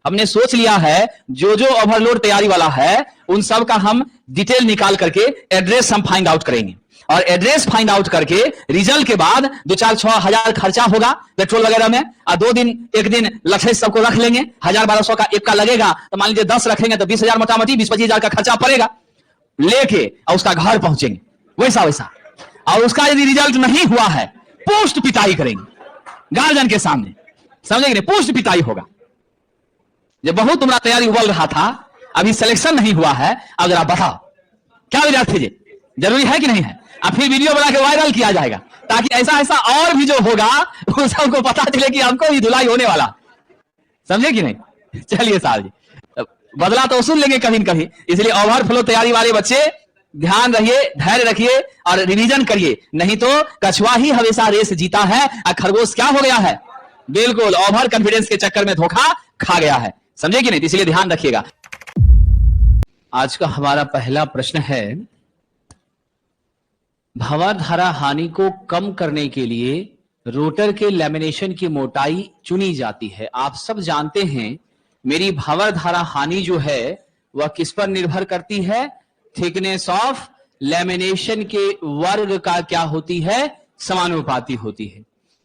हमने सोच लिया है जो जो ओवरलोड तैयारी वाला है उन सब का हम डिटेल निकाल करके एड्रेस हम फाइंड आउट करेंगे, और एड्रेस फाइंड आउट करके रिजल्ट के बाद 2-4-6 हजार खर्चा होगा पेट्रोल वगैरह में, और 2 दिन 1 दिन लक्ष्य सबको रख लेंगे, 1000-1200 का एक का लगेगा, तो मान लीजिए 10 रखेंगे तो 20,000 मोटा मोटी 20-25 हजार का खर्चा पड़ेगा, लेके और उसका घर पहुंचेंगे वैसा वैसा। और उसका यदि रिजल्ट नहीं हुआ है पोस्ट पिटाई करेंगे गार्जियन के सामने, समझेंगे? पोस्ट पिटाई होगा। जब बहुत तुम्हारा तैयारी उबल रहा था, अभी सिलेक्शन नहीं हुआ है, अब जरा बताओ क्या विद्यार्थी जी जरूरी है कि नहीं है? अब फिर वीडियो बना के वायरल किया जाएगा ताकि ऐसा ऐसा और भी जो होगा उन सबको पता चले कि हमको भी धुलाई होने वाला, समझे कि नहीं? चलिए साहब जी, बदला तो सुन लेंगे कभी न कभी, इसलिए ओवरफ्लो तैयारी वाले बच्चे ध्यान रहिए, धैर्य रखिए और रिवीजन करिए, नहीं तो कछुआ ही हमेशा रेस जीता है और खरगोश क्या हो गया है? बिल्कुल ओवर कॉन्फिडेंस के चक्कर में धोखा खा गया है, समझे कि नहीं? इसलिए ध्यान रखिएगा। आज का हमारा पहला प्रश्न है, भावाधारा हानि को कम करने के लिए रोटर के लैमिनेशन की मोटाई चुनी जाती है। आप सब जानते हैं मेरी भावाधारा हानि जो है वह किस पर निर्भर करती है? थिकनेस ऑफ लैमिनेशन के वर्ग का क्या होती है? समानुपाती होती है।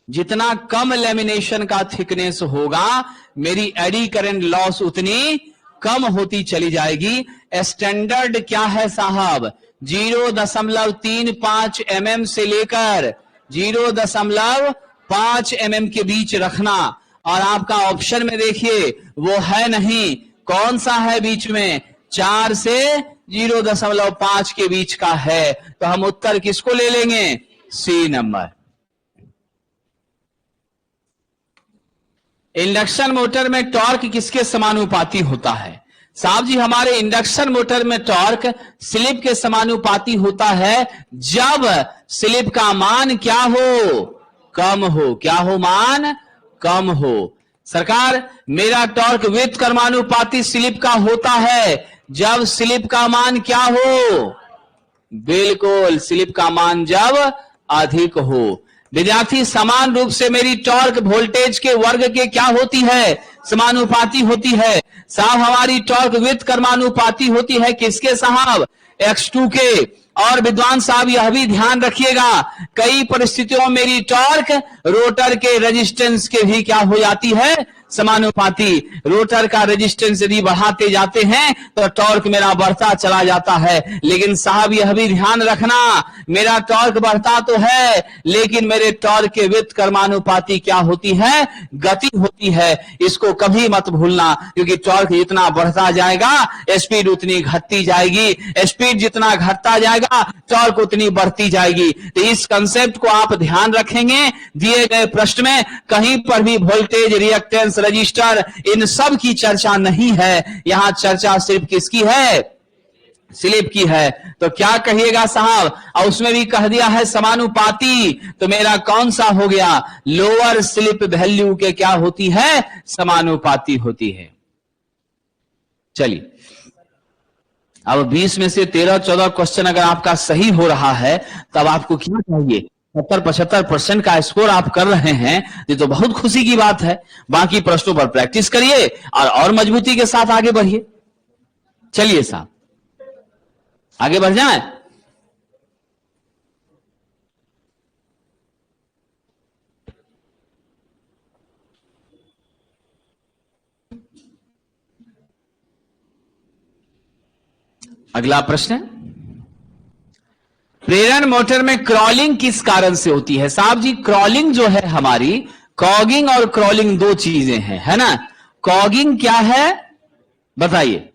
जितना कम लैमिनेशन का थिकनेस होगा मेरी एडी करंट लॉस उतनी कम होती चली जाएगी। स्टैंडर्ड क्या है साहब? 0.35 mm से लेकर 0.5 mm के बीच रखना, और आपका ऑप्शन में देखिए वो है नहीं, कौन सा है बीच में? 4 से 0.5 के बीच का है, तो हम उत्तर किसको ले लेंगे? C number. इंडक्शन मोटर में टॉर्क किसके समानुपाती होता है? साहब जी हमारे इंडक्शन मोटर में टॉर्क स्लिप के समानुपाती होता है जब स्लिप का मान क्या हो? कम हो। क्या हो? मान कम हो। सरकार मेरा टॉर्क विथ कर्मानुपाती स्लिप का होता है जब स्लिप का मान क्या हो? बिल्कुल स्लिप का मान जब अधिक हो। विद्यार्थी समान रूप से मेरी टॉर्क वोल्टेज के वर्ग के क्या होती है? समानुपाती होती है। साहब हमारी टॉर्क विथ कर्मानुपाती होती है किसके साहब? X2 के। और विद्वान साहब यह भी ध्यान रखिएगा कई परिस्थितियों में मेरी टॉर्क रोटर के रेजिस्टेंस के भी क्या हो जाती है? समानुपाती। रोटर का रेजिस्टेंस यदि बढ़ाते जाते हैं तो टॉर्क मेरा बढ़ता चला जाता है, लेकिन साहब यह भी ध्यान रखना मेरा टॉर्क बढ़ता तो है लेकिन मेरे टॉर्क के विथ कर्मानुपाती क्या होती है? गति होती है। इसको कभी मत भूलना, क्योंकि टॉर्क जितना बढ़ता जाएगा स्पीड उतनी घटती जाएगी, स्पीड जितना घटता जाएगा टॉर्क उतनी बढ़ती जाएगी। तो इस कंसेप्ट को आप ध्यान रखेंगे। दिए गए प्रश्न में कहीं पर भी वोल्टेज, रिएक्टेंस, रजिस्टर इन सब की चर्चा नहीं है, यहां चर्चा सिर्फ किसकी है? स्लिप की है। तो क्या कहिएगा साहब? और उसमें भी कह दिया है समानुपाती, तो मेरा कौन सा हो गया? लोअर स्लिप वैल्यू के क्या होती है? समानुपाती होती है। चलिए अब 20 में से 13-14 क्वेश्चन अगर आपका सही हो रहा है तब आपको क्या चाहिए? 70-75% का स्कोर आप कर रहे हैं, ये तो बहुत खुशी की बात है। बाकी प्रश्नों पर प्रैक्टिस करिए और मजबूती के साथ आगे बढ़िए। चलिए साहब आगे बढ़ जाएं। अगला प्रश्न, प्रेरण मोटर में क्रॉलिंग किस कारण से होती है? साहब जी क्रॉलिंग जो है हमारी, कॉगिंग और क्रॉलिंग दो चीजें हैं, है ना? कॉगिंग क्या है बताइए?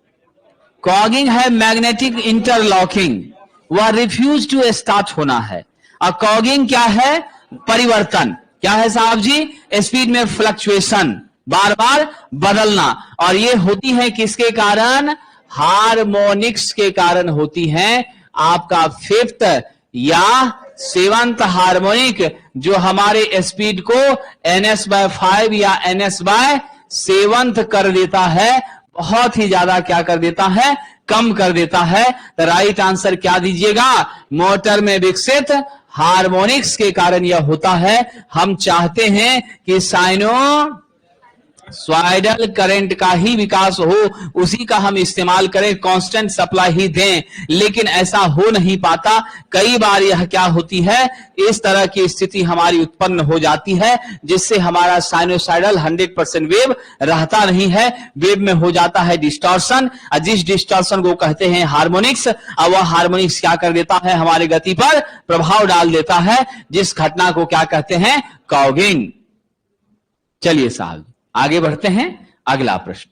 कॉगिंग है मैग्नेटिक इंटरलॉकिंग, वह रिफ्यूज टू स्टार्ट होना है। और कॉगिंग क्या है? परिवर्तन। क्या है साहब जी? स्पीड में फ्लक्चुएशन, बार बार बदलना। और ये होती है किसके कारण? हार्मोनिक्स के कारण होती है। आपका 5th या 7th हार्मोनिक जो हमारे स्पीड को ns/5 या ns/7 कर देता है, बहुत ही ज्यादा क्या कर देता है? कम कर देता है। तो राइट आंसर क्या दीजिएगा? मोटर में विकसित हार्मोनिक्स के कारण यह होता है। हम चाहते हैं कि स्वाइडल करंट का ही विकास हो, उसी का हम इस्तेमाल करें, कांस्टेंट सप्लाई ही दें, लेकिन ऐसा हो नहीं पाता। कई बार यह क्या होती है, इस तरह की स्थिति हमारी उत्पन्न हो जाती है जिससे हमारा साइनोसाइडल 100% वेव रहता नहीं है, वेव में हो जाता है डिस्टॉर्शन, और जिस डिस्टॉर्शन को कहते हैं हार्मोनिक्स। और वह हार्मोनिक्स क्या कर देता है, हमारी गति पर प्रभाव डाल देता है, जिस घटना को क्या कहते हैं, कॉगिंग। चलिए साहब आगे बढ़ते हैं, अगला प्रश्न।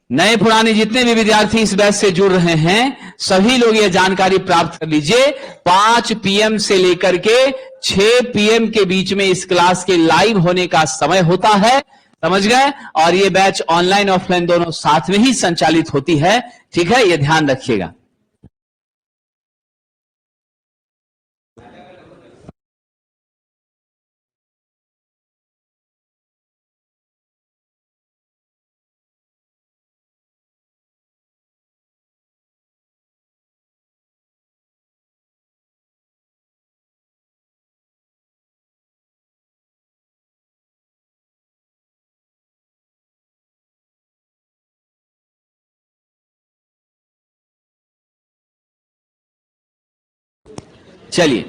नए पुराने जितने भी विद्यार्थी इस बैच से जुड़ रहे हैं, सभी लोग यह जानकारी प्राप्त कर लीजिए। 5 PM से लेकर के 6 PM के बीच में इस क्लास के लाइव होने का समय होता है, समझ गए। और यह बैच ऑनलाइन ऑफलाइन दोनों साथ में ही संचालित होती है, ठीक है, यह ध्यान रखिएगा। चलिए,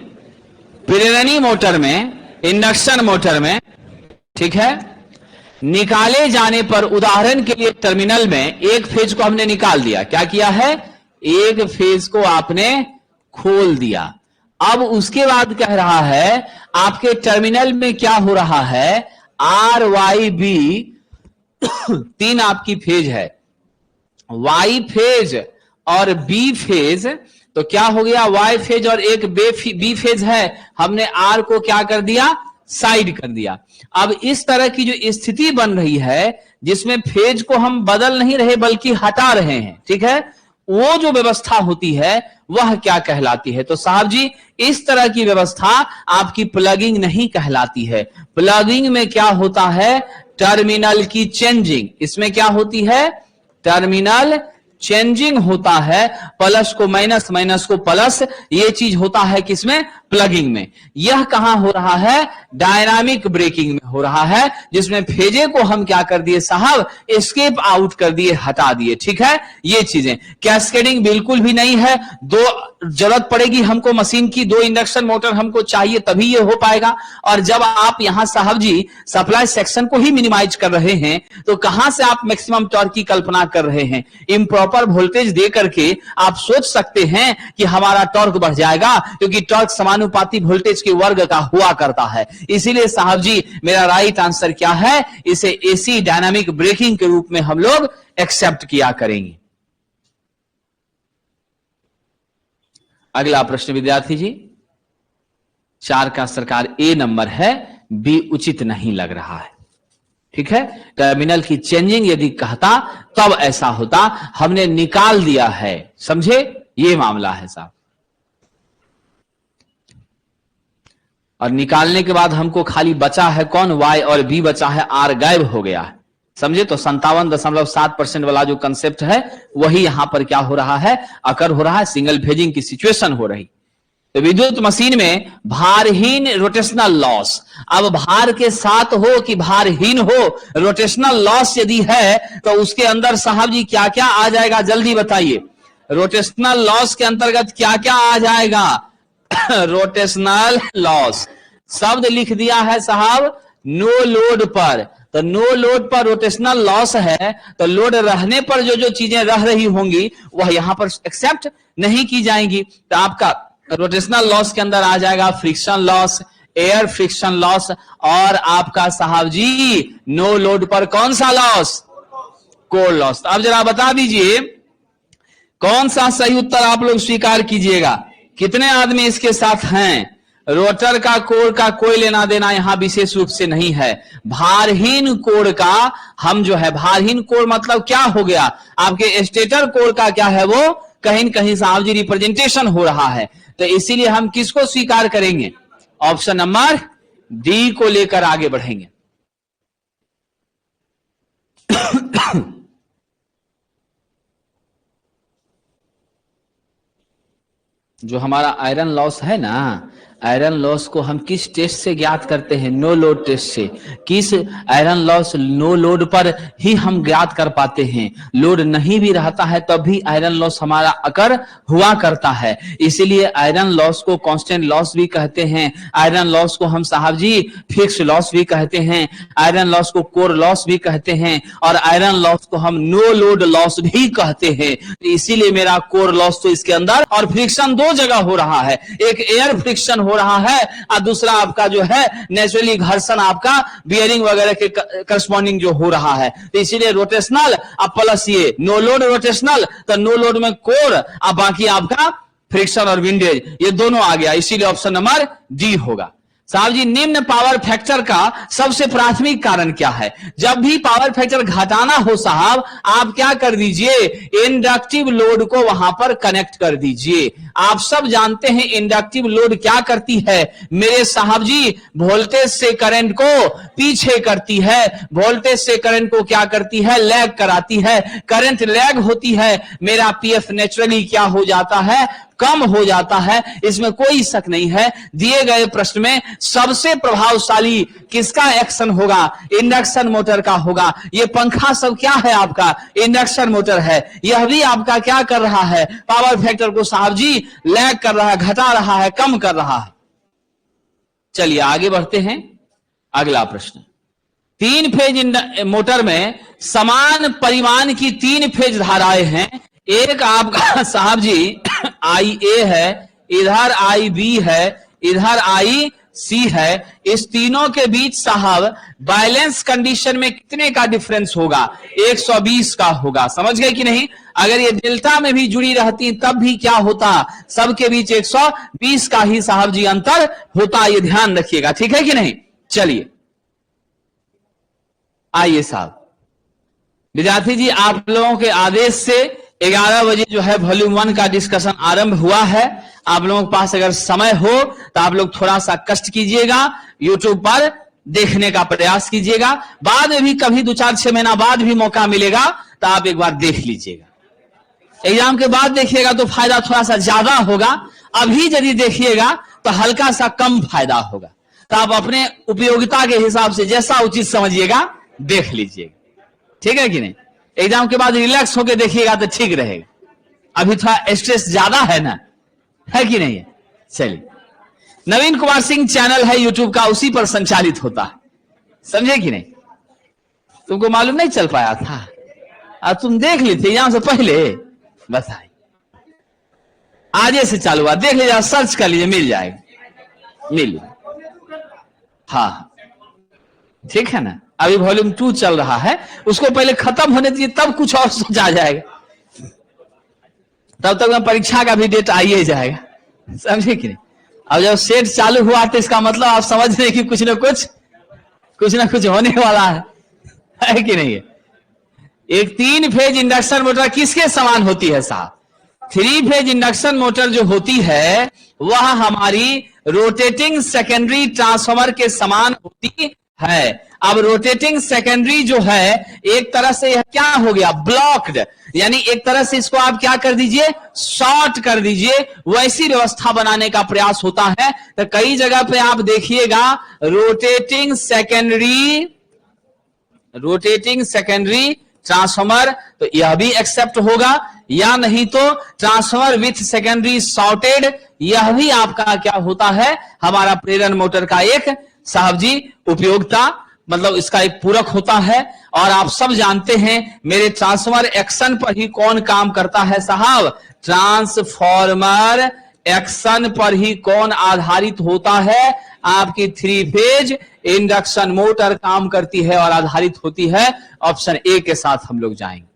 प्रेरणीय मोटर में, इंडक्शन मोटर में, ठीक है, निकाले जाने पर, उदाहरण के लिए टर्मिनल में एक फेज को हमने निकाल दिया, क्या किया है, एक फेज को आपने खोल दिया। अब उसके बाद कह रहा है आपके टर्मिनल में क्या हो रहा है, आर वाई बी 3 आपकी फेज है, वाई फेज और बी फेज। तो क्या हो गया, वाई फेज और एक बी फेज है, हमने आर को क्या कर दिया, साइड कर दिया। अब इस तरह की जो स्थिति बन रही है जिसमें फेज को हम बदल नहीं रहे बल्कि हटा रहे हैं, ठीक है, वो जो व्यवस्था होती है वह क्या कहलाती है। तो साहब जी इस तरह की व्यवस्था आपकी प्लगिंग नहीं कहलाती है। प्लगिंग में क्या होता है, टर्मिनल की चेंजिंग, इसमें क्या होती है, टर्मिनल चेंजिंग होता है, प्लस को माइनस, माइनस को प्लस, ये चीज होता है किसमें, प्लगिंग में। यह कहां हो रहा है, डायनामिक ब्रेकिंग में हो रहा है, जिसमें फेजे को हम क्या कर दिए साहब, एस्केप आउट कर दिए, हटा दिए, ठीक है। ये चीजें, कैस्केडिंग बिल्कुल भी नहीं है। दो जरूरत पड़ेगी हमको मशीन की, 2 इंडक्शन मोटर हमको चाहिए तभी ये हो पाएगा। और जब आप यहां साहब जी सप्लाई सेक्शन को ही मिनिमाइज कर रहे हैं तो कहां से आप मैक्सिमम टॉर्क की कल्पना कर रहे हैं। इम्प्रॉपर वोल्टेज दे करके आप सोच सकते हैं कि हमारा टॉर्क बढ़ जाएगा, क्योंकि टॉर्क समानुपाती वोल्टेज के वर्ग का हुआ करता है। इसीलिए साहब जी मेरा राइट आंसर क्या है, इसे एसी डायनामिक ब्रेकिंग के रूप में हम लोग एक्सेप्ट किया करेंगे। अगला प्रश्न विद्यार्थी जी, 4 का सरकार ए नंबर है, बी उचित नहीं लग रहा है, ठीक है। टर्मिनल की चेंजिंग यदि कहता तब ऐसा होता, हमने निकाल दिया है, समझे, ये मामला है साहब। और निकालने के बाद हमको खाली बचा है कौन, वाई, और बी बचा है आर, गायब हो गया है, समझे। तो 57.7% वाला जो कंसेप्ट है वही यहां पर क्या हो रहा है, अकर हो रहा है, सिंगल फेजिंग की सिचुएशन हो रही। तो विद्युत मशीन में भारहीन रोटेशनल लॉस, अब भार के साथ हो कि भारहीन हो, रोटेशनल लॉस यदि है तो उसके अंदर साहब जी क्या क्या आ जाएगा, जल्दी बताइए। रोटेशनल लॉस के अंतर्गत क्या क्या आ जाएगा रोटेशनल लॉस, शब्द लिख दिया है साहब नो लोड पर। तो नो लोड पर रोटेशनल लॉस है, तो लोड रहने पर जो जो चीजें रह रही होंगी वह यहां पर एक्सेप्ट नहीं की जाएंगी। तो आपका रोटेशनल लॉस के अंदर आ जाएगा friction loss, air friction loss, और आपका साहब जी नो लोड पर कौन सा लॉस, कोर लॉस। अब जरा बता दीजिए कौन सा सही उत्तर आप लोग स्वीकार कीजिएगा, कितने आदमी इसके साथ हैं। रोटर का कोर का कोई लेना देना यहां विशेष रूप से नहीं है। भारहीन कोर का हम जो है, भारहीन कोर मतलब क्या हो गया, आपके स्टेटर कोर का क्या है, वो कहीं न कहीं साहब जी रिप्रेजेंटेशन हो रहा है। तो इसीलिए हम किसको स्वीकार करेंगे, ऑप्शन नंबर डी को लेकर आगे बढ़ेंगे। जो हमारा आयरन लॉस है ना, आयरन लॉस को हम किस टेस्ट से ज्ञात करते हैं? नो लोड टेस्ट से। किस आयरन लॉस नो लोड पर ही हम ज्ञात कर पाते हैं। लोड नहीं भी रहता है तब भी आयरन लॉस हमारा अकर हुआ करता है। इसीलिए आयरन लॉस को कांस्टेंट लॉस भी कहते हैं, आयरन लॉस को हम साहब जी फिक्स लॉस भी कहते हैं, आयरन लॉस को कोर लॉस भी कहते हैं, और आयरन लॉस को हम नो लोड लॉस भी कहते हैं। इसीलिए मेरा कोर लॉस तो इसके अंदर, और फ्रिक्शन दो जगह हो रहा है, एक एयर फ्रिक्शन हो रहा है और दूसरा आपका जो है नेचुरली घर्षण आपका बियरिंग वगैरह के करस्पॉन्डिंग जो हो रहा है। तो इसीलिए रोटेशनल अब प्लस ये नो लोड रोटेशनल, तो नो लोड में कोर अब बाकी आपका फ्रिक्शन और विंडेज, ये दोनों आ गया। इसीलिए ऑप्शन नंबर डी होगा। साहब जी निम्न पावर फैक्टर का सबसे प्राथमिक कारण क्या है? जब भी पावर फैक्टर घटाना हो साहब, आप क्या कर दीजिए, इंडक्टिव लोड को वहां पर कनेक्ट कर दीजिए। आप सब जानते हैं इंडक्टिव लोड क्या करती है मेरे साहब जी, वोल्टेज से करंट को पीछे करती है, वोल्टेज से करंट को क्या करती है, लैग कराती है। करंट लैग होती है, मेरा पीएफ नेचुरली क्या हो जाता है, कम हो जाता है, इसमें कोई शक नहीं है। दिए गए प्रश्न में सबसे प्रभावशाली किसका एक्शन होगा? इंडक्शन मोटर का होगा। ये पंखा सब क्या है आपका? इंडक्शन मोटर है। यह भी आपका क्या कर रहा है? पावर फैक्टर को साहब जी लैग कर रहा है, घटा रहा है, कम कर रहा है। चलिए आगे बढ़ते हैं। अगला प्रश्न, 3 फेज मोटर में समान परिमाण की 3 फेज धाराएं हैं। एक आपका साहब जी IA है, इधर IB है, इधर IC है। इस तीनों के बीच साहब बैलेंस कंडीशन में कितने का डिफरेंस होगा? 120 का होगा। समझ गए कि नहीं? अगर ये डेल्टा में भी जुड़ी रहती तब भी क्या होता, सबके बीच 120 का ही साहब जी अंतर होता। ये ध्यान रखिएगा, ठीक है कि नहीं? चलिए आइए साहब, विद्यार्थी जी आप लोगों के आदेश से 11 बजे जो है वॉल्यूम 1 का डिस्कशन आरंभ हुआ है। आप लोगों के पास अगर समय हो तो आप लोग थोड़ा सा कष्ट कीजिएगा, यूट्यूब पर देखने का प्रयास कीजिएगा। बाद में भी कभी 2-4-6 महीना बाद भी मौका मिलेगा तो आप एक बार देख लीजिएगा। एग्जाम के बाद देखिएगा तो फायदा थोड़ा सा ज्यादा होगा, अभी यदि देखिएगा तो हल्का सा कम फायदा होगा। तो आप अपने उपयोगिता के हिसाब से जैसा उचित समझिएगा देख लीजिएगा, ठीक है कि नहीं? एग्जाम के बाद रिलैक्स होकर देखिएगा तो ठीक रहेगा। अभी थोड़ा स्ट्रेस ज्यादा है ना, है कि नहीं है? चलिए, नवीन कुमार सिंह चैनल है यूट्यूब का, उसी पर संचालित होता है, समझे कि नहीं? तुमको मालूम नहीं चल पाया था? आज तुम देख ली थी एग्जाम से पहले? बताइए, आज से चालू हुआ, देख लीजिए, सर्च कर लीजिए, मिल जाएगा, मिल। हाँ ठीक है ना? अभी वॉल्यूम 2 चल रहा है, उसको पहले खत्म होने दीजिए, तब कुछ और सोचा जाएगा। तब तक परीक्षा का भी डेट आइए जाएगा, समझे कि नहीं? अब जब सेट चालू हुआ तो इसका मतलब आप समझ रहे कि कुछ ना कुछ होने वाला है कि नहीं है? एक 3 फेज इंडक्शन मोटर किसके समान होती है साहब? 3 फेज इंडक्शन मोटर जो होती है वह हमारी रोटेटिंग सेकेंडरी ट्रांसफार्मर के समान होती है। अब रोटेटिंग सेकेंडरी जो है एक तरह से यह क्या हो गया, ब्लॉक्ड, यानी एक तरह से इसको आप क्या कर दीजिए, शॉर्ट कर दीजिए, वैसी व्यवस्था बनाने का प्रयास होता है। तो कई जगह पे आप देखिएगा रोटेटिंग सेकेंडरी ट्रांसफार्मर, तो यह भी एक्सेप्ट होगा, या नहीं तो ट्रांसफार्मर विथ सेकेंडरी शॉर्टेड, यह भी आपका क्या होता है, हमारा प्रेरण मोटर का एक साहब जी उपयोगिता, मतलब इसका एक पूरक होता है। और आप सब जानते हैं मेरे ट्रांसफार्मर एक्शन पर ही कौन काम करता है साहब? ट्रांसफार्मर एक्शन पर ही कौन आधारित होता है? आपकी 3 फेज इंडक्शन मोटर काम करती है और आधारित होती है। ऑप्शन ए के साथ हम लोग जाएंगे।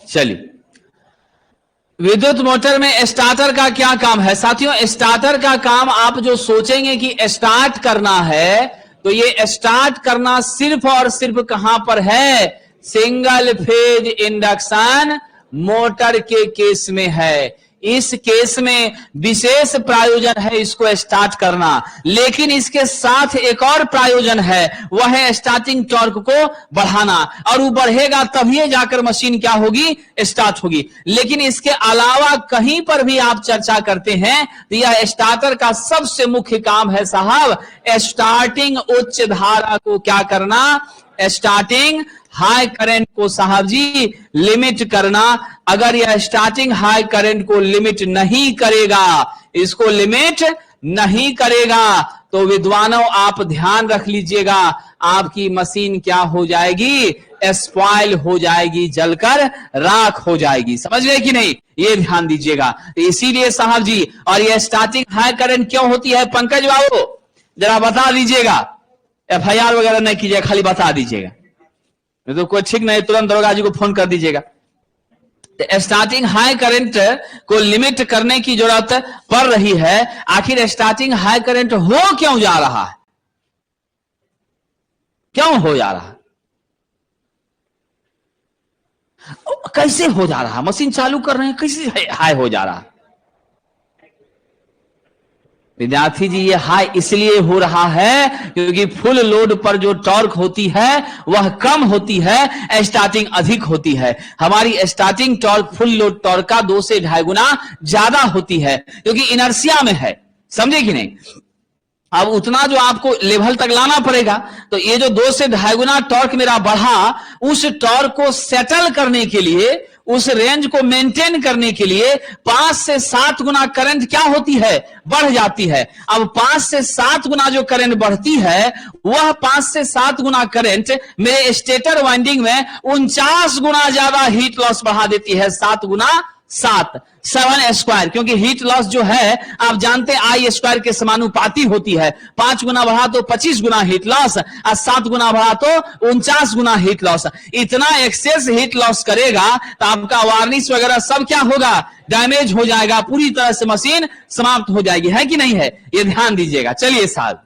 चलिए, विद्युत मोटर में स्टार्टर का क्या काम है साथियों? स्टार्टर का काम आप जो सोचेंगे कि स्टार्ट करना है, तो ये स्टार्ट करना सिर्फ और सिर्फ कहां पर है? सिंगल फेज इंडक्शन मोटर के केस में है। इस केस में विशेष प्रायोजन है इसको स्टार्ट करना, लेकिन इसके साथ एक और प्रायोजन है, वह है स्टार्टिंग टॉर्क को बढ़ाना, और वो बढ़ेगा तभी जाकर मशीन क्या होगी, स्टार्ट होगी। लेकिन इसके अलावा कहीं पर भी आप चर्चा करते हैं तो यह स्टार्टर का सबसे मुख्य काम है साहब, स्टार्टिंग उच्च धारा को क्या करना, स्टार्टिंग हाई करंट को साहब जी लिमिट करना। अगर यह स्टार्टिंग हाई करंट को लिमिट नहीं करेगा, इसको लिमिट नहीं करेगा, तो विद्वानों आप ध्यान रख लीजिएगा, आपकी मशीन क्या हो जाएगी, स्पॉइल हो जाएगी, जलकर राख हो जाएगी। समझ गए कि नहीं, ये ध्यान दीजिएगा। इसीलिए साहब जी, और यह स्टार्टिंग हाई करंट क्यों होती है पंकज बाबू, जरा बता दीजिएगा, FIR वगैरह नहीं कीजिएगा, खाली बता दीजिएगा, नहीं तो कोई ठीक नहीं तुरंत दरोगा जी को फोन कर दीजिएगा। तो स्टार्टिंग हाई करंट को लिमिट करने की जरूरत पड़ रही है। आखिर स्टार्टिंग हाई करंट हो क्यों जा रहा है, क्यों हो जा रहा है, कैसे हो जा रहा है, मशीन चालू कर रहे हैं कैसे हाई हो जा रहा है। विद्यार्थी जी, ये हाई इसलिए हो रहा है क्योंकि फुल लोड पर जो टॉर्क होती है वह कम होती है, स्टार्टिंग अधिक होती है। हमारी starting torque full load torque का 2 से 2.5 गुना ज्यादा होती है, क्योंकि इनर्शिया में है। समझे कि नहीं, अब उतना जो आपको लेवल तक लाना पड़ेगा, तो ये जो 2 से 2.5 गुना टॉर्क मेरा बढ़ा, उस टॉर्क को सेटल करने के लिए, उस रेंज को मेंटेन करने के लिए 5 से 7 गुना करंट क्या होती है, बढ़ जाती है। अब 5 से 7 गुना जो करंट बढ़ती है, वह 5 से 7 गुना करंट मेरे स्टेटर वाइंडिंग में 49 गुना ज्यादा हीट लॉस बढ़ा देती है। 7 गुना 7 7 स्क्वायर, क्योंकि हीट लॉस जो है आप जानते हैं आई स्क्वायर के समानुपाती होती है। 5 गुना बढ़ा तो 25 गुना हीट लॉस, और 7 गुना बढ़ा तो 49 गुना हीट लॉस। इतना एक्सेस हीट लॉस करेगा तो आपका वार्निश वगैरह सब क्या होगा, डैमेज हो जाएगा, पूरी तरह से मशीन समाप्त हो जाएगी। है कि नहीं है, ये ध्यान दीजिएगा। चलिए साहब,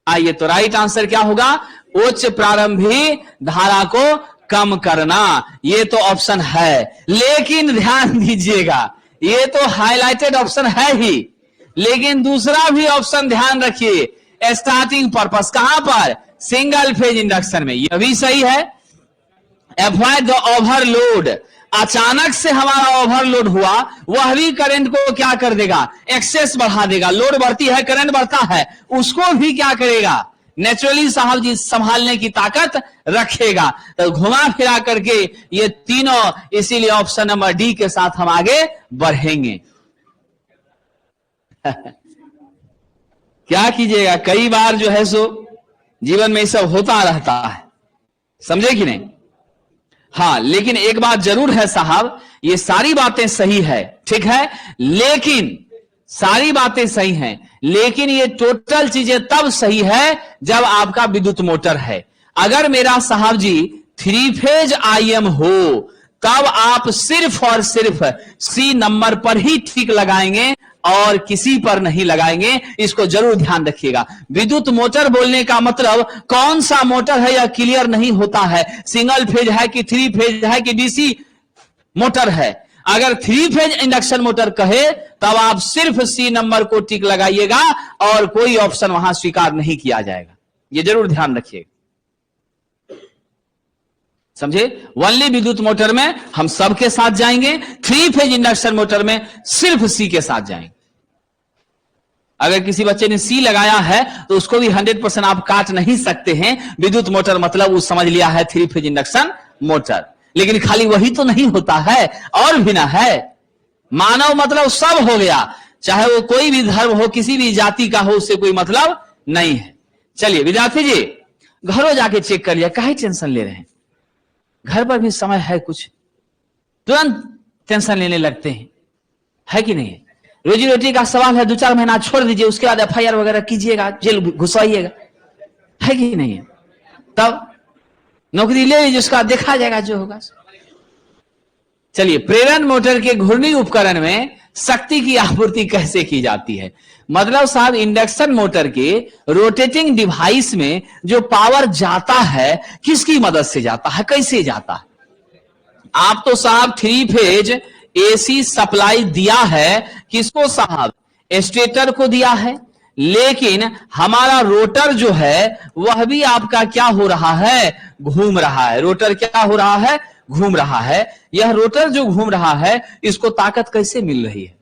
आइए तो राइट आंसर क्या होगा, उच्च प्रारंभिक धारा को कम करना, ये तो ऑप्शन है। लेकिन ध्यान दीजिएगा, ये तो हाईलाइटेड ऑप्शन है ही, लेकिन दूसरा भी ऑप्शन ध्यान रखिए, स्टार्टिंग पर्पस कहां पर, सिंगल फेज इंडक्शन में, यह भी सही है। अवॉइड द ओवरलोड, अचानक से हमारा ओवरलोड हुआ, वह भी करंट को क्या कर देगा, एक्सेस बढ़ा देगा। लोड बढ़ती है, करंट बढ़ता है, उसको भी क्या करेगा, नेचुरली साहब जी संभालने की ताकत रखेगा। तो घुमा फिरा करके ये तीनों, इसीलिए ऑप्शन नंबर डी के साथ हम आगे बढ़ेंगे। क्या कीजिएगा, कई बार जो है सो जीवन में सब होता रहता है, समझे कि नहीं। हाँ, लेकिन एक बात जरूर है साहब, ये सारी बातें सही है, ठीक है, लेकिन सारी बातें सही हैं, लेकिन ये टोटल चीजें तब सही है जब आपका विद्युत मोटर है। अगर मेरा साहब जी 3 फेज IM हो, तब आप सिर्फ और सिर्फ C नंबर पर ही ठीक लगाएंगे और किसी पर नहीं लगाएंगे। इसको जरूर ध्यान रखिएगा। विद्युत मोटर बोलने का मतलब कौन सा मोटर है यह क्लियर नहीं होता है, सिंगल फेज है कि 3 फेज है कि DC मोटर है। अगर 3 फेज इंडक्शन मोटर कहे तब आप सिर्फ C नंबर को टिक लगाइएगा और कोई ऑप्शन वहां स्वीकार नहीं किया जाएगा, ये जरूर ध्यान रखिएगा, समझे। ओनली विद्युत मोटर में हम सबके साथ जाएंगे, 3 फेज इंडक्शन मोटर में सिर्फ C के साथ जाएंगे। अगर किसी बच्चे ने C लगाया है तो उसको भी 100% आप काट नहीं सकते हैं। विद्युत मोटर मतलब वो समझ लिया है 3 फेज इंडक्शन मोटर, लेकिन खाली वही तो नहीं होता है, और भी ना है। मानव मतलब सब हो गया, चाहे वो कोई भी धर्म हो, किसी भी जाति का हो, उससे कोई मतलब नहीं है। चलिए विद्यार्थी जी, घरों जाके चेक कर लिया, काहे टेंशन ले रहे हैं, घर पर भी समय है कुछ, तुरंत टेंशन लेने लगते हैं, है कि नहीं। रोजी रोटी का सवाल है, 2-4 महीना छोड़ दीजिए, उसके बाद FIR वगैरह कीजिएगा, जेल घुसवाइएगा, है कि नहीं है। तब नौकरी ले लीजिए, उसका देखा जाएगा जो होगा। चलिए, प्रेरण मोटर के घूर्णी उपकरण में शक्ति की आपूर्ति कैसे की जाती है। मतलब साहब, इंडक्शन मोटर के रोटेटिंग डिवाइस में जो पावर जाता है, किसकी मदद से जाता है, कैसे जाता है। आप तो साहब 3 फेज एसी सप्लाई दिया है, किसको साहब? स्टेटर को दिया है, लेकिन हमारा रोटर जो है वह भी आपका क्या हो रहा है? घूम रहा है। रोटर क्या हो रहा है? घूम रहा है। यह रोटर जो घूम रहा है, इसको ताकत कैसे मिल रही है?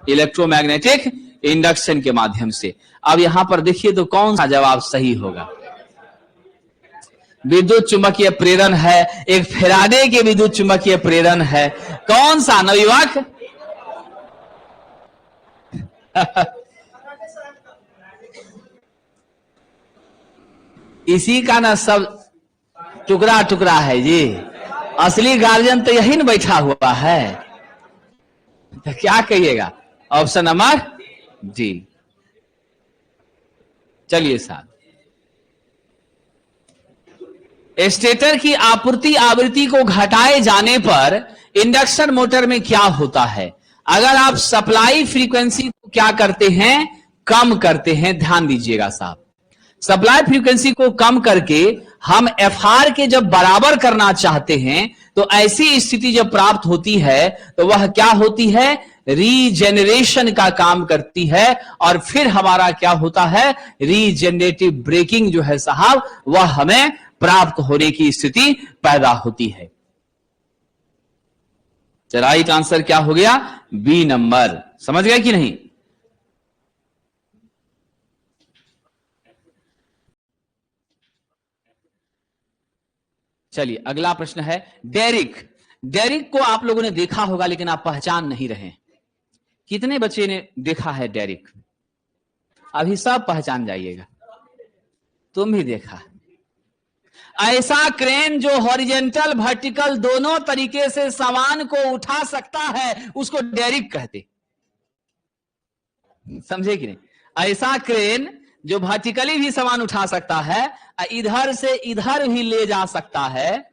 इलेक्ट्रोमैग्नेटिक इंडक्शन के माध्यम से। अब यहां पर देखिए तो कौन सा जवाब सही होगा? विद्युत चुंबकीय प्रेरण है, एक फैराडे के विद्युत चुंबकीय प्रेरण है। कौन सा नवयुवक? इसी का ना सब टुकड़ा टुकड़ा है जी। असली गार्जियन तो यही न बैठा हुआ है। तो क्या कहिएगा? ऑप्शन नंबर जी। चलिए साहब, स्टेटर की आपूर्ति आवृत्ति को घटाए जाने पर इंडक्शन मोटर में क्या होता है? अगर आप सप्लाई फ्रीक्वेंसी को क्या करते हैं? कम करते हैं। ध्यान दीजिएगा साहब, सप्लाई फ्रीक्वेंसी को कम करके हम एफआर के जब बराबर करना चाहते हैं, तो ऐसी स्थिति जब प्राप्त होती है तो वह क्या होती है? रीजेनरेशन का काम करती है, और फिर हमारा क्या होता है? रीजेनरेटिव ब्रेकिंग जो है साहब, वह हमें प्राप्त होने की स्थिति पैदा होती है। राइट आंसर क्या हो गया? B number. समझ गए कि नहीं? चलिए अगला प्रश्न है डेरिक। डेरिक को आप लोगों ने देखा होगा, लेकिन आप पहचान नहीं रहे। कितने बच्चे ने देखा है डेरिक? अभी सब पहचान जाइएगा। तुम भी देखा। ऐसा क्रेन जो हॉरिजेंटल वर्टिकल दोनों तरीके से सामान को उठा सकता है, उसको डेरिक कहते। समझे कि नहीं? ऐसा क्रेन जो वर्टिकली भी सामान उठा सकता है, इधर से इधर भी ले जा सकता है।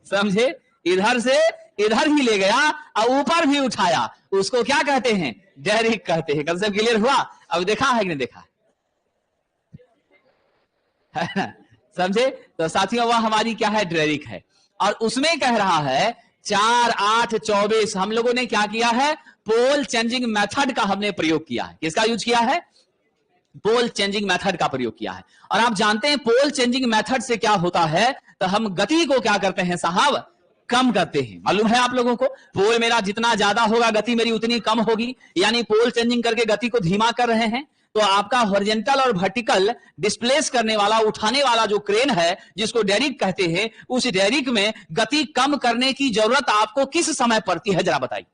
समझे? इधर से इधर ही ले गया और ऊपर भी उठाया, उसको क्या कहते हैं? डेरिक कहते हैं। कंसेप्ट क्लियर हुआ? अब देखा है कि नहीं देखा है ना? समझे? तो साथियों, वह हमारी क्या है? डेरिक है। और उसमें कह रहा है 4, 8, 24 हम लोगों ने क्या किया है? पोल चेंजिंग मेथड का हमने प्रयोग किया है। किसका यूज किया है? पोल चेंजिंग मेथड का प्रयोग किया है। और आप जानते हैं पोल चेंजिंग मेथड से क्या होता है? तो हम गति को क्या करते हैं साहब? कम करते हैं। मालूम है आप लोगों को? पोल मेरा जितना ज्यादा होगा, गति मेरी उतनी कम होगी। यानी पोल चेंजिंग करके गति को धीमा कर रहे हैं। तो आपका हॉरिजेंटल और वर्टिकल डिस्प्लेस करने वाला, उठाने वाला जो क्रेन है, जिसको डेरिक कहते हैं, उस डेरिक में गति कम करने की जरूरत आपको किस समय पड़ती है? जरा बताइए।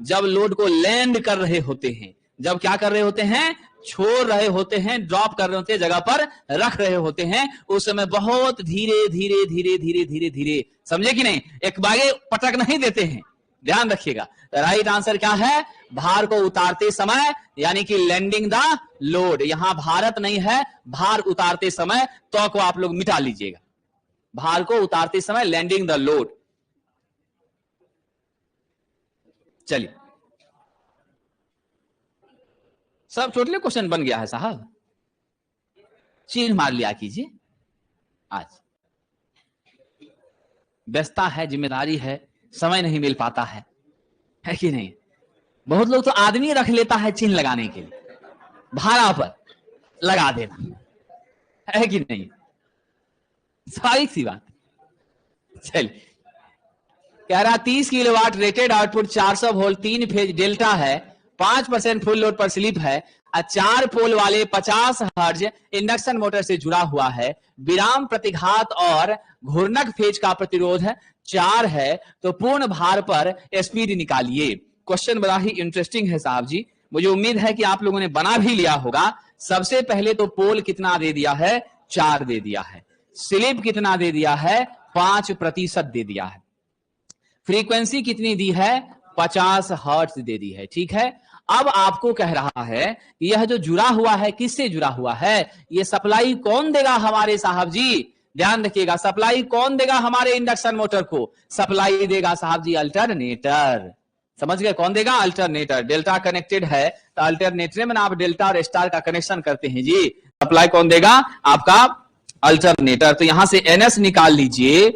जब लोड को लैंड कर रहे होते हैं, जब क्या कर रहे होते हैं? छोड़ रहे होते हैं, ड्रॉप कर रहे होते हैं, जगह पर रख रहे होते हैं, उस समय बहुत धीरे धीरे धीरे धीरे धीरे धीरे, समझे कि नहीं? एक बागे पटक नहीं देते हैं। ध्यान रखिएगा। राइट आंसर क्या है? भार को उतारते समय, यानी कि लैंडिंग द लोड। यहां भारत नहीं है, भार उतारते समय, तो को आप लोग मिटा लीजिएगा। भार को उतारते समय लैंडिंग द लोड। चलिए, सब टोटली क्वेश्चन बन गया है साहब। चिन्ह मार लिया कीजिए। आज व्यस्तता है, जिम्मेदारी है, समय नहीं मिल पाता है कि नहीं? बहुत लोग तो आदमी रख लेता है चिन्ह लगाने के लिए, भाड़ा पर लगा देना, है कि नहीं? स्वाभाविक सी बात। चलिए, कह रहा 30 kilowatt rated output 400 volt 3 phase delta है, 5% फुल लोड पर स्लिप है, 4 पोल वाले 50 हर्ट्ज इंडक्शन मोटर से जुड़ा हुआ है, विराम प्रतिघात और घूर्णक फेज का प्रतिरोध 4 है, तो पूर्ण भार पर स्पीड निकालिए। क्वेश्चन बड़ा ही इंटरेस्टिंग है साहब जी। मुझे उम्मीद है कि आप लोगों ने बना भी लिया होगा। सबसे पहले तो पोल कितना दे दिया है? 4 दे दिया है। स्लिप कितना दे दिया है? 5% दे दिया है। फ्रीक्वेंसी कितनी दी है? 50 हर्ट्ज दे दी है। ठीक है, अब आपको कह रहा है कि यह जो जुड़ा हुआ है, किससे जुड़ा हुआ है? ये सप्लाई कौन देगा हमारे साहब जी? ध्यान रखिएगा, सप्लाई कौन देगा हमारे इंडक्शन मोटर को? सप्लाई देगा साहब जी अल्टरनेटर। समझ गए? कौन देगा? अल्टरनेटर। डेल्टा कनेक्टेड है तो अल्टरनेटर में आप डेल्टा और स्टार का कनेक्शन करते हैं जी। सप्लाई कौन देगा? आपका अल्टरनेटर। तो यहां से NS निकाल लीजिए।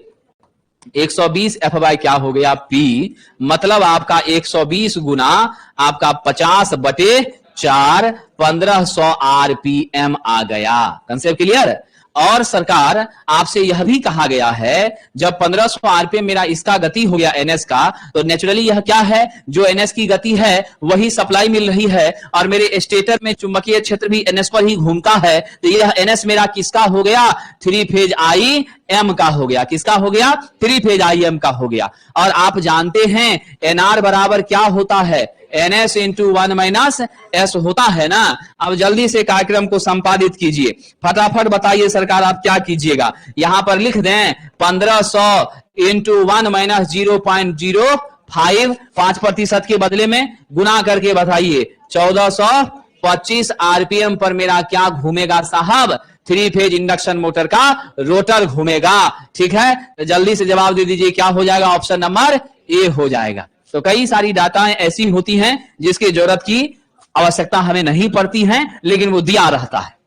120 एफ बाई क्या हो गया पी, मतलब आपका 120 गुना आपका 50/4 1500 आरपीएम आ गया। Concept clear. और सरकार आपसे यह भी कहा गया है जब 1500 आरपीएम मेरा इसका गति हो गया एनएस का, तो नेचुरली यह क्या है, जो एनएस की गति है वही सप्लाई मिल रही है और मेरे स्टेटर में चुंबकीय क्षेत्र भी एनएस पर ही घूमता है, तो यह एनएस मेरा किसका हो गया, 3 फेज आई एम का हो गया। किसका हो गया, 3 फेज आई एम का हो गया। और आप जानते हैं एनआर बराबर क्या होता है, NS इंटू 1 माइनस एस होता है ना। अब जल्दी से कार्यक्रम को संपादित कीजिए, फटाफट बताइए सरकार आप क्या कीजिएगा। यहां पर लिख दें 1500 इंटू 1 माइनस 0.05 5% के बदले में गुना करके बताइए 1425 आरपीएम पर मेरा क्या घूमेगा साहब, 3 फेज इंडक्शन मोटर का रोटर घूमेगा। ठीक है, तो जल्दी से जवाब दे दीजिए, क्या हो जाएगा, ऑप्शन नंबर ए हो जाएगा। तो कई सारी डाटाएं ऐसी होती हैं जिसकी जरूरत की आवश्यकता हमें नहीं पड़ती है, लेकिन वो दिया रहता है।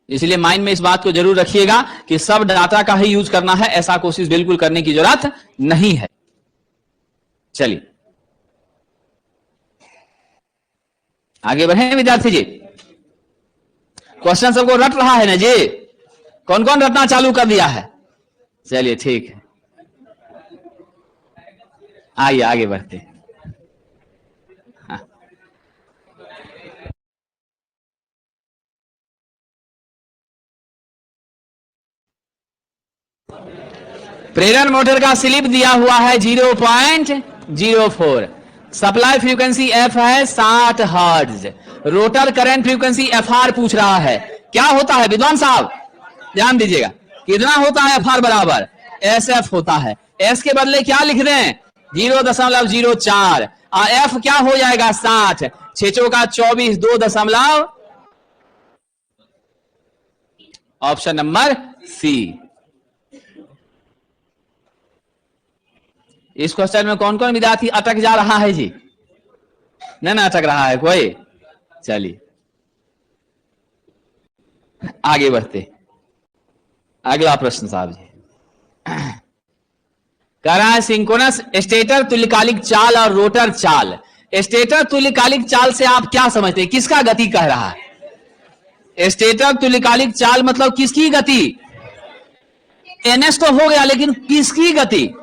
इसलिए माइंड में इस बात को जरूर रखिएगा कि सब डाटा का ही यूज करना है, ऐसा कोशिश बिल्कुल करने की जरूरत नहीं है। चलिए आगे बढ़े विद्यार्थी जी। क्वेश्चन सबको रट रहा है ना जी, कौन कौन रटना चालू कर दिया है? चलिए ठीक है, आइए आगे बढ़ते हैं। हाँ। प्रेरण मोटर का स्लिप दिया हुआ है 0.04, सप्लाई फ्रीक्वेंसी एफ है 60 hertz, rotor current frequency FR पूछ रहा है। क्या होता है विद्वान साहब, ध्यान दीजिएगा, कितना होता है एफआर बराबर एसएफ होता है। एस के बदले क्या लिख दें 0.04 और एफ क्या हो जाएगा 60, 6 का 24 2 ऑप्शन नंबर सी। इस क्वेश्चन में कौन कौन विद्यार्थी अटक जा रहा है जी? नहीं ना अटक रहा है कोई? चलिए आगे बढ़ते, अगला प्रश्न साहब जी कह रहा है सिंक्रोनस स्टेटर तुल्यकालिक चाल और रोटर चाल। स्टेटर तुल्यकालिक चाल से आप क्या समझते हैं, किसका गति कह रहा है? स्टेटर तुल्यकालिक चाल मतलब किसकी गति? एनएस तो हो गया, लेकिन किसकी गति?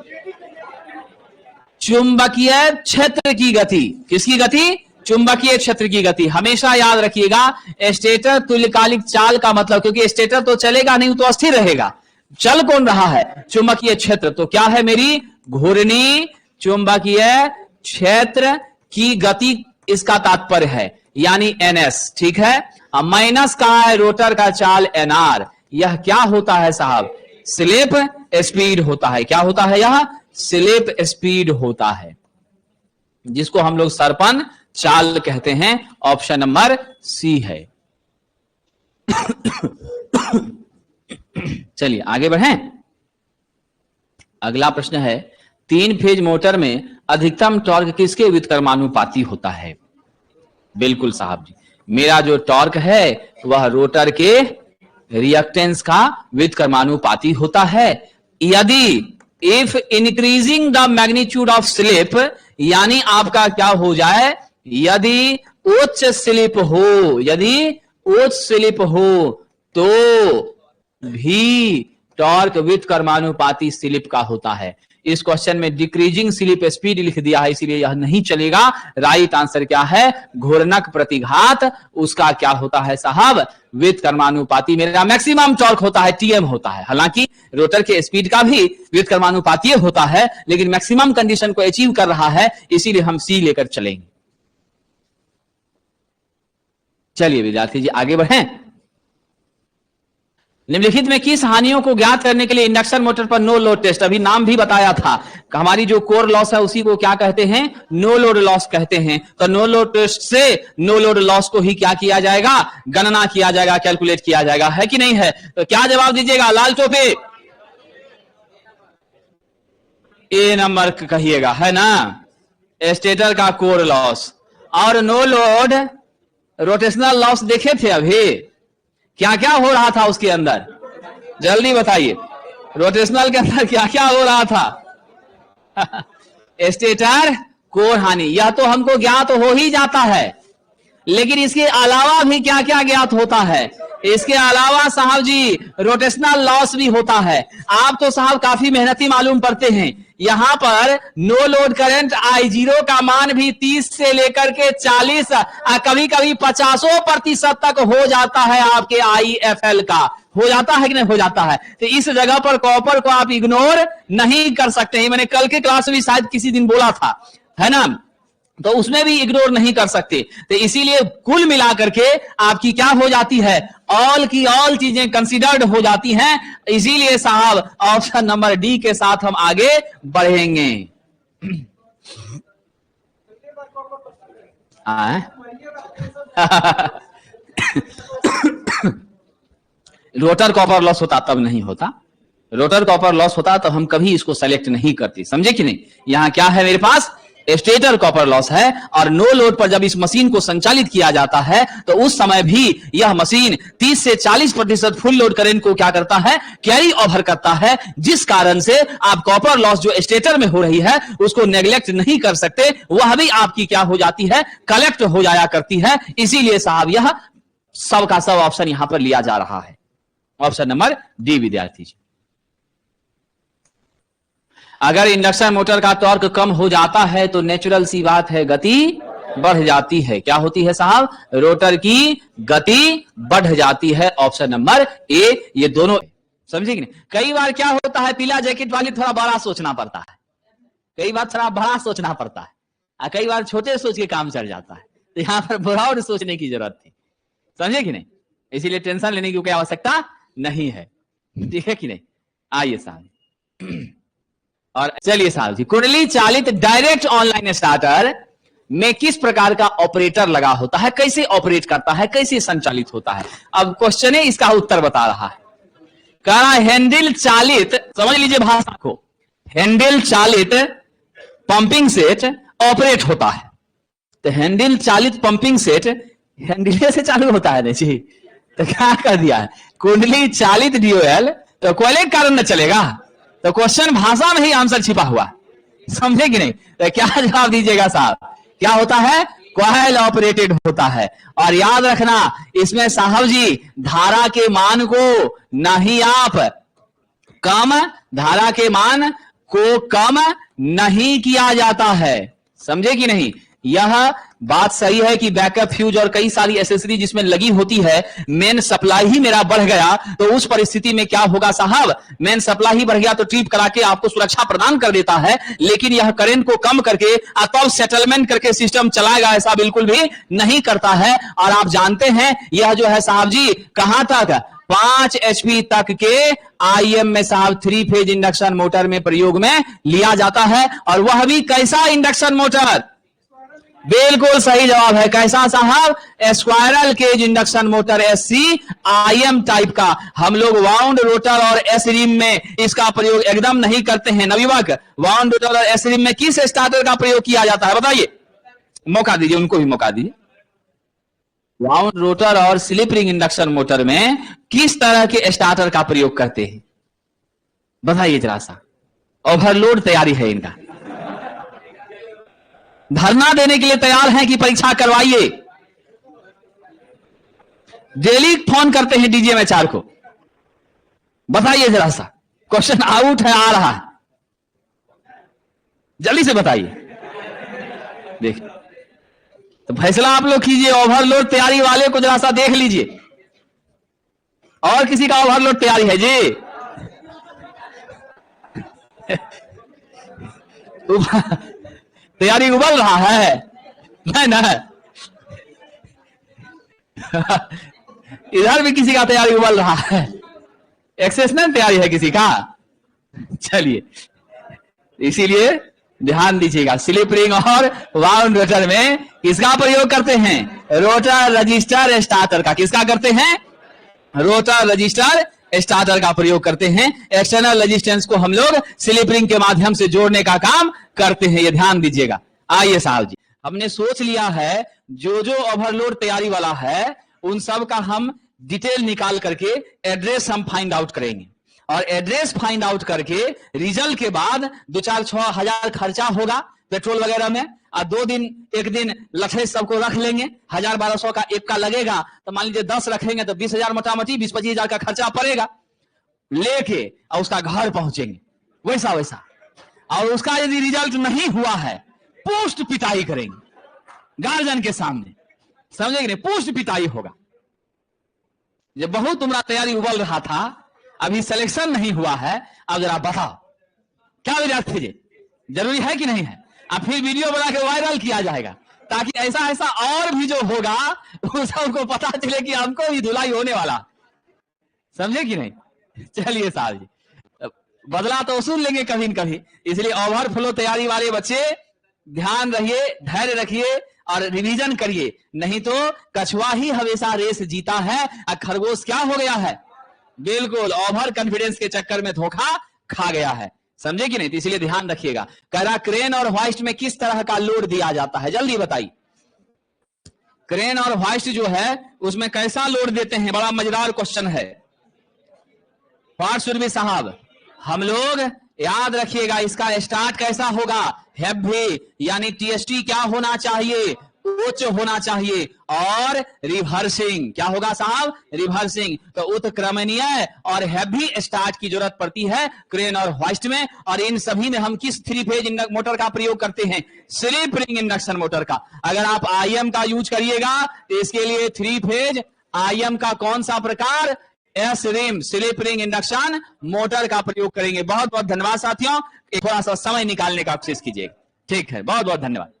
चुंबकीय क्षेत्र की गति। किसकी गति? चुंबकीय क्षेत्र की गति। हमेशा याद रखिएगा स्टेटर तुल्यकालिक चाल का मतलब, क्योंकि स्टेटर तो चलेगा नहीं, तो अस्थिर रहेगा। चल कौन रहा है? चुंबकीय क्षेत्र। तो क्या है मेरी घूर्णी चुंबकीय क्षेत्र की गति, इसका तात्पर्य है, यानी एनएस। ठीक है, अब माइनस का है रोटर का चाल एनआर। यह क्या होता है साहब? स्लिप स्पीड होता है। क्या होता है? यह स्लिप स्पीड होता है, जिसको हम लोग सरपन चाल कहते हैं। ऑप्शन नंबर सी है। चलिए आगे बढ़ें। अगला प्रश्न है 3 फेज मोटर में अधिकतम टॉर्क किसके व्युत्क्रमानुपाती होता है? बिल्कुल साहब जी, मेरा जो टॉर्क है वह रोटर के रिएक्टेंस का व्युत्क्रमानुपाती होता है। यदि if increasing the magnitude of slip, यानी आपका क्या हो जाए, यदि उच्च स्लिप हो, यदि उच्च स्लिप हो तो भी टॉर्क व्युत्क्रमानुपाती स्लिप का होता है। इस क्वेश्चन में डिक्रीजिंग स्लिप स्पीड लिख दिया है, इसीलिए यह नहीं चलेगा। राइट आंसर क्या है? घूर्णक प्रतिघात, उसका क्या होता है साहब? व्युत्क्रमानुपाती। मेरा मैक्सिमम टॉर्क होता है टीएम होता है। हालांकि रोटर के स्पीड का भी व्युत्क्रमानुपातीय होता है, लेकिन मैक्सिमम कंडीशन को अचीव कर रहा है, इसीलिए हम सी लेकर चलेंगे। चलिए विद्यार्थी जी आगे बढ़ें। निम्नलिखित में किस हानियों को ज्ञात करने के लिए इंडक्शन मोटर पर नो लोड टेस्ट, अभी नाम भी बताया था, हमारी जो कोर लॉस है उसी को क्या कहते हैं? नो लोड लॉस कहते हैं। तो नो लोड टेस्ट से नो लोड लॉस को ही क्या किया जाएगा? गणना किया जाएगा, कैलकुलेट किया जाएगा, है कि नहीं है? तो क्या जवाब दीजिएगा? लाल टोपी ए नंबर कहिएगा, है ना? स्टेटर का कोर लॉस और नो लोड रोटेशनल लॉस देखे थे अभी, क्या क्या हो रहा था उसके अंदर, जल्दी बताइए। रोटेशनल के अंदर क्या क्या हो रहा था? स्टेटर कोर हानि, यह तो हमको ज्ञात हो ही जाता है, लेकिन इसके अलावा भी क्या क्या ज्ञात होता है? इसके अलावा साहब जी रोटेशनल लॉस भी होता है। आप तो साहब काफी मेहनती मालूम पड़ते हैं। यहां पर नो लोड करंट I0 का मान भी 30 से लेकर के 40 कभी कभी 50% तक हो जाता है आपके IFL का। हो जाता है कि नहीं हो जाता है? तो इस जगह पर कॉपर को आप इग्नोर नहीं कर सकते। मैंने कल के क्लास में भी शायद किसी दिन बोला था, है ना, तो उसमें भी इग्नोर नहीं कर सकते। तो इसीलिए कुल मिलाकर के आपकी क्या हो जाती है? ऑल की ऑल चीजें कंसीडर्ड हो जाती हैं। इसीलिए साहब ऑप्शन नंबर डी के साथ हम आगे बढ़ेंगे। रोटर कॉपर लॉस होता तब नहीं होता, रोटर कॉपर लॉस होता तो हम कभी इसको सेलेक्ट नहीं करते, समझे कि नहीं? यहां क्या है मेरे पास? स्टेटर कॉपर लॉस है, और नो लोड पर जब इस मशीन को संचालित किया जाता है तो उस समय भी यह मशीन 30 से 40% फुल लोड करंट को क्या करता है? कैरी ओवर करता है, जिस कारण से आप कॉपर लॉस जो स्टेटर में हो रही है उसको नेग्लेक्ट नहीं कर सकते, वह भी आपकी क्या हो जाती है? कलेक्ट हो जाया करती है। इसीलिए साहब यह सब का सब ऑप्शन यहां पर लिया जा रहा है, ऑप्शन नंबर डी विद्यार्थी जी। अगर इंडक्शन मोटर का टॉर्क कम हो जाता है तो नेचुरल सी बात है गति बढ़ जाती है। क्या होती है साहब? रोटर की गति बढ़ जाती है, ऑप्शन नंबर ए। ये दोनों समझे कि नहीं? कई बार क्या होता है, पीला जैकेट वाली थोड़ा बड़ा सोचना पड़ता है, कई बार थोड़ा बड़ा सोचना पड़ता है, और कई बार छोटे सोच के काम चल जाता है। तो यहां पर ब्रॉड सोचने की जरूरत थी, समझे कि नहीं? इसीलिए टेंशन लेने की कोई आवश्यकता नहीं है, ठीक है कि नहीं? आइए साहब, और चलिए साहब जी, कुंडली चालित डायरेक्ट ऑनलाइन स्टार्टर में किस प्रकार का ऑपरेटर लगा होता है? कैसे ऑपरेट करता है? कैसे संचालित होता है? अब क्वेश्चन है, इसका उत्तर बता रहा है। कह रहा हैंडल चालित, समझ लीजिए भाषा को, हैंडल चालित पंपिंग सेट ऑपरेट होता है। तो हैंडल चालित पंपिंग सेट हैंडल से चालू होता है जी, तो क्या कर दिया है? कुंडली चालित ड्यूएल, तो कोयले के कारण न चलेगा। तो क्वेश्चन भाषा में ही आंसर छिपा हुआ, समझे कि नहीं? तो क्या जवाब दीजिएगा साहब? क्या होता है? कॉइल ऑपरेटेड होता है। और याद रखना, इसमें साहब जी धारा के मान को नहीं आप कम, धारा के मान को कम नहीं किया जाता है, समझे कि नहीं? यह बात सही है कि बैकअप फ्यूज और कई सारी एसेसरी जिसमें लगी होती है, मेन सप्लाई ही मेरा बढ़ गया तो उस परिस्थिति में क्या होगा साहब? मेन सप्लाई ही बढ़ गया तो ट्रिप करा के आपको सुरक्षा प्रदान कर देता है, लेकिन यह करंट को कम करके तब सेटलमेंट करके सिस्टम चलाएगा, ऐसा बिल्कुल भी नहीं करता है। और आप जानते हैं यह जो है साहब जी कहां तक? 5 HP तक के IM में साहब 3 फेज इंडक्शन मोटर में प्रयोग में लिया जाता है। और वह भी कैसा इंडक्शन मोटर? बिल्कुल सही जवाब है, कैसा साहब? Squirrel cage induction motor, SC IM type का। हम लोग वाउंड रोटर और एस रिम में इसका प्रयोग एकदम नहीं करते हैं नवीवक। वाउंड रोटर और एस रिम में किस स्टार्टर का प्रयोग किया जाता है बताइए? मौका दीजिए, उनको भी मौका दीजिए। वाउंड रोटर और स्लिप रिंग इंडक्शन मोटर में किस तरह के स्टार्टर का प्रयोग करते हैं बताइए जरा सा? ओवरलोड तैयारी है इनका, धरना देने के लिए तैयार हैं कि परीक्षा करवाइए। डेली फोन करते हैं DGM-HR को, बताइए जरा सा। क्वेश्चन आउट है, आ रहा है, जल्दी से बताइए। देखिए तो फैसला आप लोग कीजिए। ओवरलोड तैयारी वाले को जरा सा देख लीजिए। और किसी का ओवरलोड तैयारी है जी? तैयारी उबल रहा है, नहीं ना? इधर भी किसी का तैयारी उबल रहा है, एक्सेप्शनल तैयारी है किसी का। चलिए इसीलिए ध्यान दीजिएगा, स्लिप रिंग और वाउंड रोटर में किसका प्रयोग करते हैं? रोटर रजिस्टर स्टार्टर का। किसका करते हैं? रोटर रजिस्टर स्टार्टर का प्रयोग करते हैं। एक्सटर्नल रेजिस्टेंस को हम लोग स्लिप रिंग के माध्यम से जोड़ने का काम करते हैं, ये ध्यान दीजिएगा। आइए साहब जी, हमने सोच लिया है जो जो ओवरलोड तैयारी वाला है उन सब का हम डिटेल निकाल करके एड्रेस हम फाइंड आउट करेंगे। और एड्रेस फाइंड आउट करके रिजल्ट के बाद 2-4-6 हजार खर्चा होगा पेट्रोल वगैरह में, और 2 दिन 1 दिन लखड़े सबको रख लेंगे, 1000-1200 का एक का लगेगा, तो मान लीजिए 10 रखेंगे तो 20,000 मोटा मोटी 20-25 हजार का खर्चा पड़ेगा, लेके और उसका घर पहुंचेंगे वैसा वैसा। और उसका यदि रिजल्ट नहीं हुआ है, पोस्ट पिटाई करेंगे गार्जियन के सामने, समझे कि नहीं, पोस्ट पिटाई होगा। जब बहुत तुम्हारा तैयारी उबल रहा था, अभी सिलेक्शन नहीं हुआ है, अब जरा बताओ क्या विद्यार्थी जी, जरूरी है कि नहीं है? अब फिर वीडियो बना के वायरल किया जाएगा, ताकि ऐसा ऐसा और भी जो होगा उनको पता चले कि हमको भी धुलाई होने वाला, समझे कि नहीं? चलिए साहब जी, बदला तो वसूल लेंगे कभी न कभी, इसलिए ओवरफ्लो तैयारी वाले बच्चे ध्यान रहिए, धैर्य रखिए और रिवीजन करिए, नहीं तो कछुआ ही हमेशा रेस जीता है और खरगोश क्या हो गया है, बिल्कुल ओवर कॉन्फिडेंस के चक्कर में धोखा खा गया है, समझे कि नहीं? तो इसलिए ध्यान रखिएगा। कह रहा क्रेन और होइस्ट में किस तरह का लोड दिया जाता है, जल्दी बताइए। क्रेन और होइस्ट जो है उसमें कैसा लोड देते हैं, बड़ा मजेदार क्वेश्चन है। व्हाट शुड बी साहब, हम लोग याद रखिएगा इसका स्टार्ट कैसा होगा, हेवी, यानी टीएसटी क्या होना चाहिए, उच्च होना चाहिए, और रिवर्सिंग क्या होगा साहब, रिवर्सिंग। तो उत्क्रमणीय और हैवी स्टार्ट की जरूरत पड़ती है क्रेन और होइस्ट में। और इन सभी में हम किस 3 फेज मोटर का प्रयोग करते हैं, स्लिप रिंग इंडक्शन मोटर का। अगर आप आईएम का यूज करिएगा तो इसके लिए 3 फेज आईएम का कौन सा प्रकार, S RIM slip ring induction motor का प्रयोग करेंगे। बहुत बहुत धन्यवाद साथियों, थोड़ा सा समय निकालने का कोशिश कीजिएगा, ठीक है, बहुत बहुत धन्यवाद।